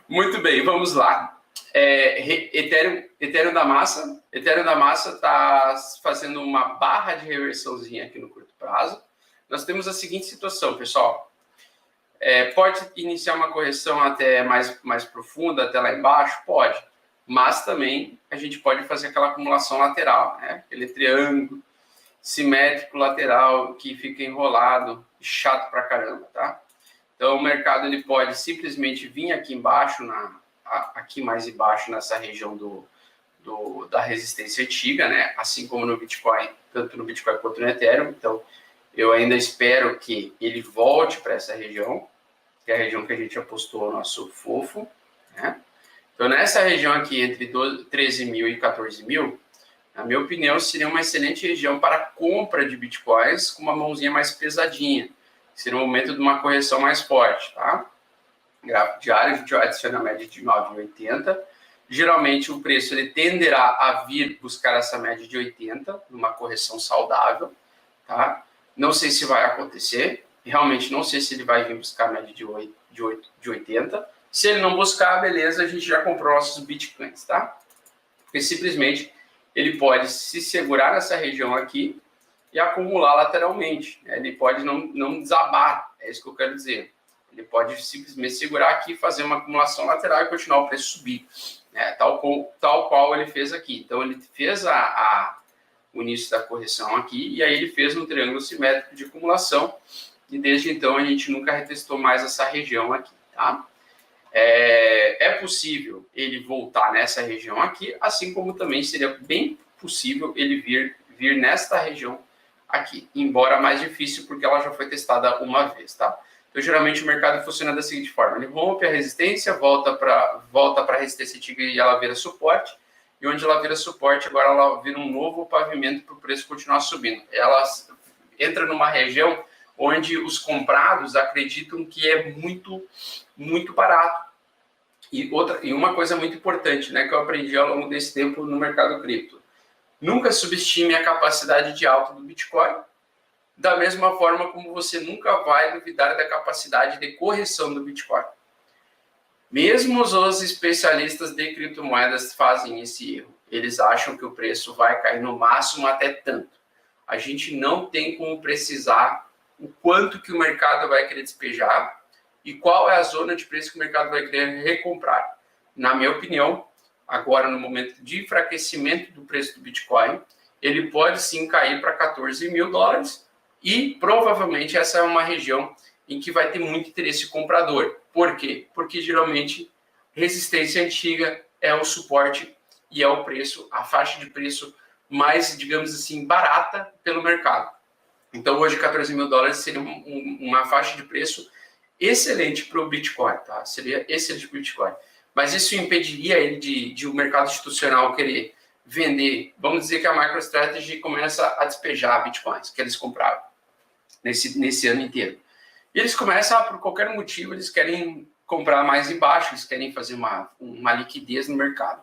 Muito bem, vamos lá. Ethereum da Massa está fazendo uma barra de reversãozinha aqui no curto prazo. Nós temos a seguinte situação, pessoal. Pode iniciar uma correção até mais profunda, até lá embaixo? Pode. Mas também a gente pode fazer aquela acumulação lateral, né? Aquele triângulo simétrico lateral que fica enrolado, chato pra caramba, tá? Então o mercado ele pode simplesmente vir aqui embaixo, aqui mais embaixo nessa região da resistência antiga, né? Assim como no Bitcoin, tanto no Bitcoin quanto no Ethereum. Então eu ainda espero que ele volte para essa região, que é a região que a gente apostou o nosso fofo, né? Então nessa região aqui entre 13 mil e 14 mil, na minha opinião, seria uma excelente região para compra de bitcoins com uma mãozinha mais pesadinha. Seria o momento de uma correção mais forte, tá? Gráfico diário, a gente vai adicionar a média de 9,80. Geralmente o preço ele tenderá a vir buscar essa média de 80, numa correção saudável, tá? Não sei se vai acontecer, realmente não sei se ele vai vir buscar a média de 80. Se ele não buscar, beleza, a gente já comprou nossos bitcoins, tá? Porque simplesmente ele pode se segurar nessa região aqui e acumular lateralmente. Ele pode não desabar, é isso que eu quero dizer. Ele pode simplesmente segurar aqui, fazer uma acumulação lateral e continuar o preço subir, né? Tal qual ele fez aqui. Então, ele fez o início da correção aqui e aí ele fez um triângulo simétrico de acumulação e desde então a gente nunca retestou mais essa região aqui, tá? É possível ele voltar nessa região aqui, assim como também seria bem possível ele vir nesta região aqui, embora mais difícil porque ela já foi testada uma vez, tá? Então, geralmente o mercado funciona da seguinte forma: ele rompe a resistência, volta para a resistência antiga e ela vira suporte, e onde ela vira suporte, agora ela vira um novo pavimento para o preço continuar subindo. Ela entra numa região onde os comprados acreditam que é muito, muito barato. E uma coisa muito importante, né, que eu aprendi ao longo desse tempo no mercado cripto: nunca subestime a capacidade de alta do Bitcoin, da mesma forma como você nunca vai duvidar da capacidade de correção do Bitcoin. Mesmo os especialistas de criptomoedas fazem esse erro. Eles acham que o preço vai cair no máximo até tanto. A gente não tem como precisar o quanto que o mercado vai querer despejar e qual é a zona de preço que o mercado vai querer recomprar. Na minha opinião, agora no momento de enfraquecimento do preço do Bitcoin, ele pode sim cair para 14 mil dólares e provavelmente essa é uma região em que vai ter muito interesse comprador. Por quê? Porque geralmente resistência antiga é o suporte e é o preço, a faixa de preço mais, digamos assim, barata pelo mercado. Então hoje 14 mil dólares seria uma faixa de preço excelente para o Bitcoin, tá? Seria excelente para o Bitcoin. Mas isso impediria ele de o mercado institucional querer vender. Vamos dizer que a MicroStrategy começa a despejar bitcoins que eles compraram nesse ano inteiro. E eles começam, por qualquer motivo, eles querem comprar mais embaixo, eles querem fazer uma liquidez no mercado.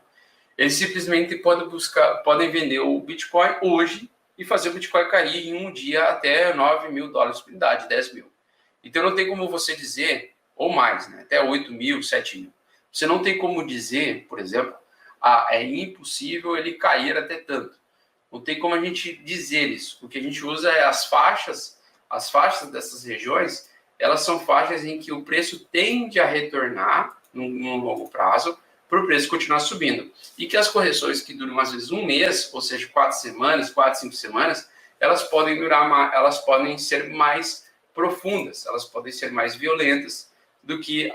Eles simplesmente podem vender o Bitcoin hoje e fazer o Bitcoin cair em um dia até 9 mil dólares por unidade, 10 mil. Então não tem como você dizer, ou mais, né, até 8 mil, 7 mil. Você não tem como dizer, por exemplo, é impossível ele cair até tanto. Não tem como a gente dizer isso. O que a gente usa é as faixas dessas regiões, elas são faixas em que o preço tende a retornar num longo prazo para o preço continuar subindo. E que as correções que duram às vezes um mês, ou seja, 4 semanas, 4, 5 semanas, elas podem ser mais profundas, elas podem ser mais violentas do que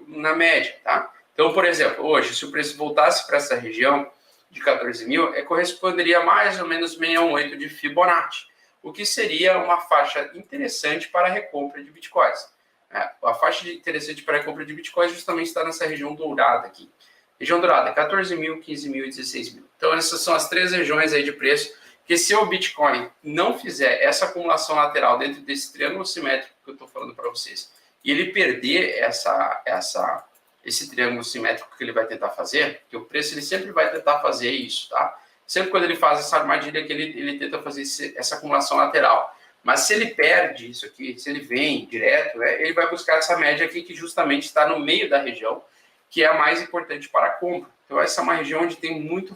na média, tá? Então, por exemplo, hoje, se o preço voltasse para essa região de 14 mil, corresponderia a mais ou menos 618 de Fibonacci, o que seria uma faixa interessante para a recompra de bitcoins. A faixa interessante para a recompra de bitcoins justamente está nessa região dourada aqui. Região dourada, 14 mil, 15 mil e 16 mil. Então, essas são as três regiões aí de preço que, se o Bitcoin não fizer essa acumulação lateral dentro desse triângulo simétrico que eu estou falando para vocês, e ele perder esse triângulo simétrico que ele vai tentar fazer, que o preço ele sempre vai tentar fazer isso, tá? Sempre quando ele faz essa armadilha que ele tenta fazer essa acumulação lateral. Mas se ele perde isso aqui, se ele vem direto, ele vai buscar essa média aqui que justamente está no meio da região que é a mais importante para a compra. Então, essa é uma região onde tem muito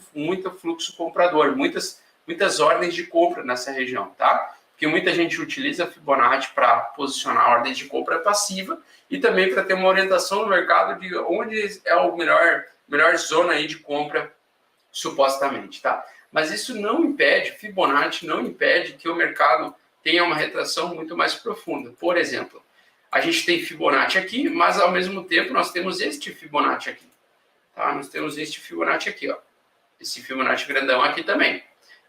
fluxo comprador, muitas ordens de compra nessa região, tá? Porque muita gente utiliza a Fibonacci para posicionar ordens de compra passiva e também para ter uma orientação no mercado de onde é a melhor zona aí de compra, supostamente, tá? Mas isso não impede, Fibonacci não impede que o mercado tenha uma retração muito mais profunda. Por exemplo, a gente tem Fibonacci aqui, mas ao mesmo tempo nós temos este Fibonacci aqui, tá? Nós temos este Fibonacci aqui, ó. Esse Fibonacci grandão aqui também.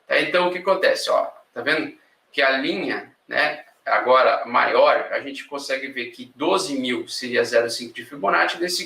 Tá? Então, o que acontece, ó? Tá vendo que a linha, né, agora maior, a gente consegue ver que 12.000 seria 0,5 de Fibonacci desse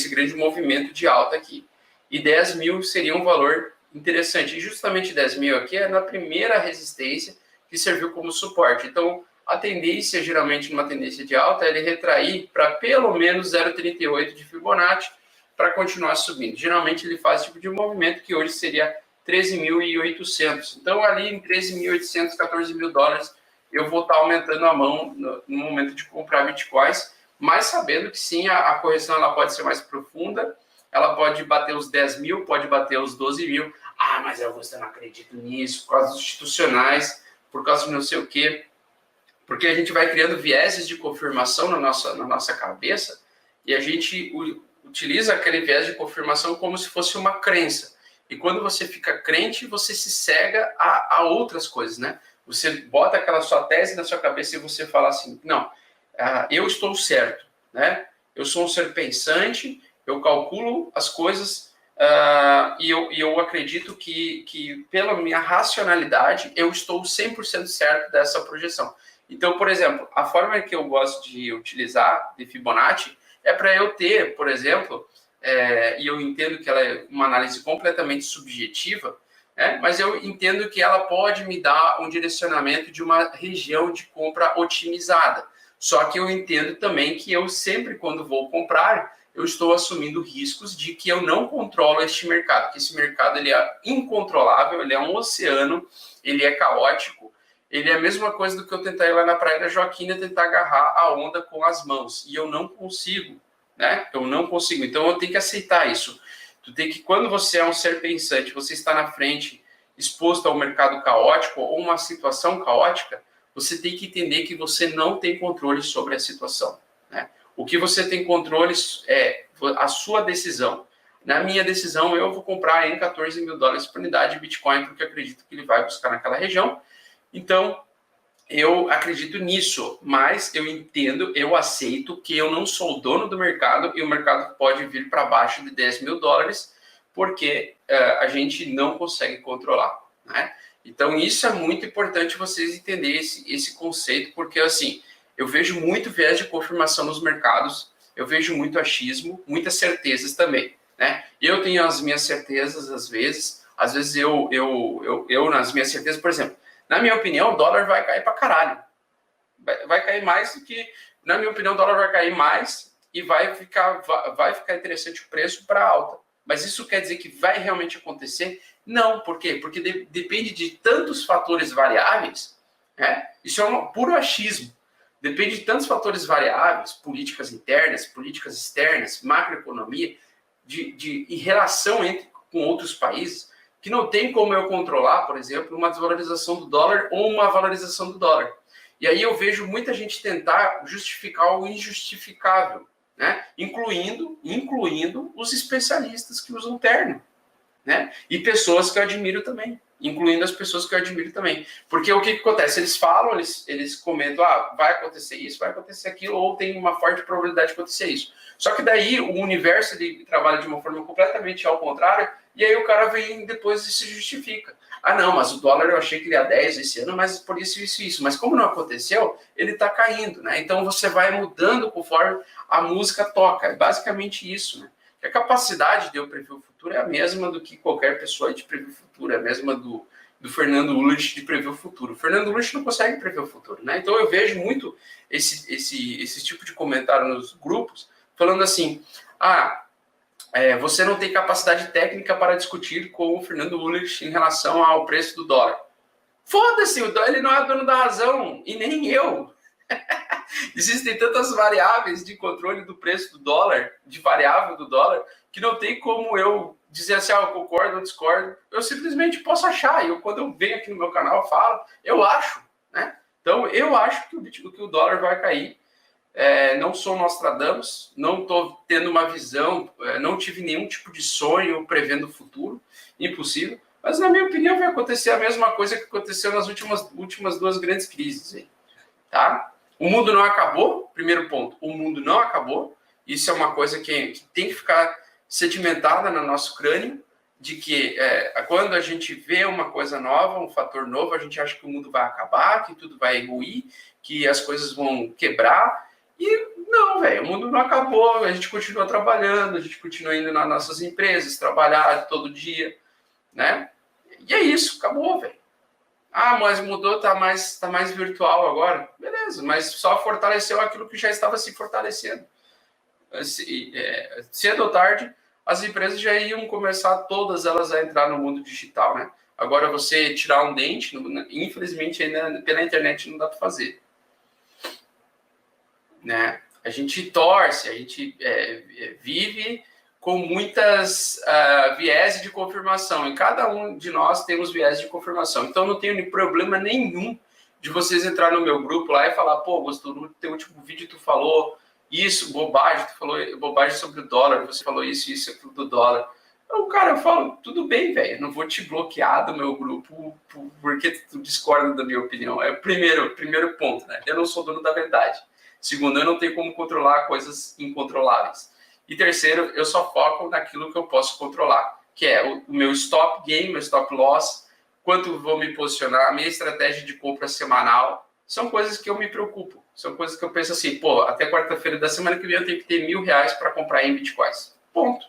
grande movimento de alta aqui. E 10.000 seria um valor interessante. E justamente 10.000 aqui é na primeira resistência que serviu como suporte. Então, a tendência, geralmente, numa tendência de alta, é ele retrair para pelo menos 0,38 de Fibonacci para continuar subindo. Geralmente, ele faz esse tipo de movimento, que hoje seria 13.800. Então, ali em 13.800, 14 mil dólares, eu vou estar aumentando a mão no momento de comprar bitcoins, mas sabendo que sim, a correção ela pode ser mais profunda, ela pode bater os 10.000, pode bater os 12.000. Ah, mas Augusto, eu não acredito nisso, por causa dos institucionais, por causa de não sei o quê. Porque a gente vai criando vieses de confirmação na nossa cabeça e a gente utiliza aquele viés de confirmação como se fosse uma crença. E quando você fica crente, você se cega a outras coisas, né? Você bota aquela sua tese na sua cabeça e você fala assim, não, eu estou certo, né? Eu sou um ser pensante, eu calculo as coisas e eu acredito que pela minha racionalidade, eu estou 100% certo dessa projeção. Então, por exemplo, a forma que eu gosto de utilizar de Fibonacci é para eu ter, por exemplo, e eu entendo que ela é uma análise completamente subjetiva, né? Mas eu entendo que ela pode me dar um direcionamento de uma região de compra otimizada. Só que eu entendo também que eu sempre, quando vou comprar, eu estou assumindo riscos de que eu não controlo este mercado, que esse mercado ele é incontrolável, ele é um oceano, ele é caótico, ele é a mesma coisa do que eu tentar ir lá na Praia da Joaquina e tentar agarrar a onda com as mãos, e eu não consigo, né? Eu não consigo, então eu tenho que aceitar isso. Tu tem que, quando você é um ser pensante, você está na frente, exposto ao mercado caótico ou uma situação caótica, você tem que entender que você não tem controle sobre a situação, né? O que você tem controle é a sua decisão. Na minha decisão, eu vou comprar em 14 mil dólares por unidade de Bitcoin, porque eu acredito que ele vai buscar naquela região. Então, eu acredito nisso, mas eu entendo, eu aceito que eu não sou o dono do mercado e o mercado pode vir para baixo de 10 mil dólares, porque a gente não consegue controlar, né? Então, isso é muito importante vocês entenderem esse conceito, porque, assim, eu vejo muito viés de confirmação nos mercados, eu vejo muito achismo, muitas certezas também, né? Eu tenho as minhas certezas, às vezes eu nas minhas certezas, por exemplo, na minha opinião, o dólar vai cair para caralho. Vai cair mais do que... Na minha opinião, o dólar vai cair mais e vai ficar interessante o preço para alta. Mas isso quer dizer que vai realmente acontecer? Não. Por quê? Porque depende de tantos fatores variáveis, né? Isso é um puro achismo. Depende de tantos fatores variáveis, políticas internas, políticas externas, macroeconomia, de relação com outros países, que não tem como eu controlar, por exemplo, uma desvalorização do dólar ou uma valorização do dólar. E aí eu vejo muita gente tentar justificar o injustificável, né? Incluindo os especialistas que usam terno, né? E pessoas que eu admiro também, incluindo as pessoas que eu admiro também. Porque o que acontece? Eles falam, eles comentam, vai acontecer isso, vai acontecer aquilo, ou tem uma forte probabilidade de acontecer isso. Só que daí o universo ele trabalha de uma forma completamente ao contrário, e aí o cara vem depois e se justifica. Ah, não, mas o dólar eu achei que ele ia 10 esse ano, mas por isso. Mas como não aconteceu, ele está caindo, né? Então você vai mudando conforme a música toca. É basicamente isso, né? A capacidade de eu prever o futuro é a mesma do que qualquer pessoa de prever o futuro, é a mesma do Fernando Ulrich de prever o futuro. O Fernando Ulrich não consegue prever o futuro, né? Então eu vejo muito esse tipo de comentário nos grupos, falando assim, você não tem capacidade técnica para discutir com o Fernando Ulrich em relação ao preço do dólar. Foda-se, ele não é dono da razão, e nem eu. Existem tantas variáveis de controle do preço do dólar, de variável do dólar, que não tem como eu dizer assim, eu concordo ou discordo. Eu simplesmente posso achar. E quando eu venho aqui no meu canal, eu falo, eu acho, né? Então, eu acho que o dólar vai cair. Não sou Nostradamus, não estou tendo uma visão, não tive nenhum tipo de sonho prevendo o futuro, impossível. Mas, na minha opinião, vai acontecer a mesma coisa que aconteceu nas últimas duas grandes crises. Aí, tá? O mundo não acabou, primeiro ponto, o mundo não acabou. Isso é uma coisa que tem que ficar sedimentada no nosso crânio, de que quando a gente vê uma coisa nova, um fator novo, a gente acha que o mundo vai acabar, que tudo vai ruir, que as coisas vão quebrar. E não, velho, o mundo não acabou, a gente continua trabalhando, a gente continua indo nas nossas empresas, trabalhar todo dia, né? E é isso, acabou, velho. Mas mudou, tá mais virtual agora. Beleza, mas só fortaleceu aquilo que já estava se fortalecendo. Cedo ou tarde, as empresas já iam começar todas elas a entrar no mundo digital, né? Agora, você tirar um dente, infelizmente, ainda pela internet não dá para fazer. Né? A gente torce, a gente vive com muitas viés de confirmação. E cada um de nós temos viés de confirmação. Então, não tenho problema nenhum de vocês entrar no meu grupo lá e falar, pô, Augusto, no teu último vídeo tu falou isso, bobagem, tu falou bobagem sobre o dólar, você falou isso, aquilo do dólar. Então, cara, eu falo, tudo bem, velho, não vou te bloquear do meu grupo porque tu discorda da minha opinião. É o primeiro ponto, né? Eu não sou dono da verdade. Segundo, eu não tenho como controlar coisas incontroláveis. E terceiro, eu só foco naquilo que eu posso controlar, que é o meu stop gain, meu stop loss, quanto vou me posicionar, a minha estratégia de compra semanal. São coisas que eu me preocupo. São coisas que eu penso assim, pô, até quarta-feira da semana que vem eu tenho que ter R$1.000 para comprar em bitcoins. Ponto.